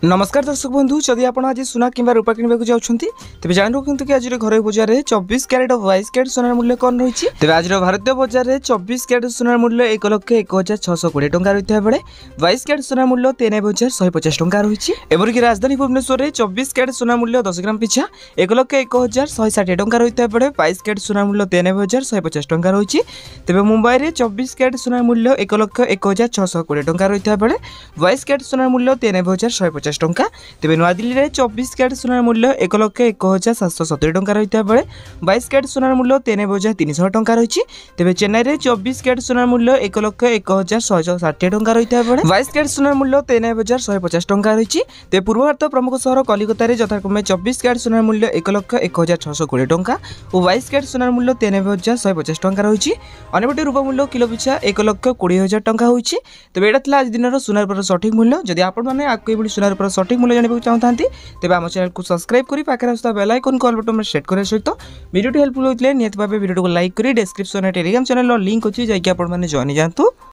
नमस्कार दर्शक बंधु जदि आप आज सुना कि रूपा किणवा जाऊँगी तेज जान रखु कि आज घर बजार में 24 क्यारेट और 22 क्यारेट सोनार मूल्य कौन रही है। तेज आज भारतीय बजार में 24 क्यारेट सोनार मूल्य 1,01,620 टंका रही है बेले 22 क्यारेट सोनार मूल्य 93,150 टंका रही है। एमरक राजधानी भुवनेश्वर में 24 क्यारेट सोनार मूल्य 10 ग्राम पिछा 1,01,160 टंका रही है बेले 22 क्यारेट सोनार मूल्य 93,150 टंका रही है। तेज मुंबई में 24 क्यारेट सोनार मूल्य 1,01,620 टंका रही है बेले 22 क्यारेट सोनार मूल्य 93,150 टंका। तेज नुआदिल्ली में 24 क्यारेट सोनार मूल्य 1,01,770 टंका रही है बेले 22 क्यारेट सोनार मूल्य 93,300 टंका रही है। तेज चेन्नई में 24 क्यारेट सोनार मूल्य 1,01,160 टंका रही है बेले 22 क्यारेट सोनार मूल्य 93,150 टंका रही है। तेज पूर्व भारत प्रमुख सहर कलिकता में यथाक्रमे 24 क्यारेट सोनार मूल्य 1,01,620 टंका और 22 क्यारेट सोनार मूल्य 93,150 टंका रही है। अन्यपटे रूपा मूल्य किलो पिछा 1,20,000 टंका होइछि। तेज एटा आज दिन सुनार पर सठिक मूल्य। जदि आपको सुनार पर सठिक मूल्य जानवा चाहते तेज आम चैनल को सब्सक्राइब कर पाखे आसता बेल आइकन को ऑल बटन में सेट करने सहित वीडियो हेल्पफुल होता है निहत भाव वीडियो को लाइक कर डिस्क्रिप्शन टेलीग्राम चैनल लिंक अच्छी जैक आप जॉइन जातु।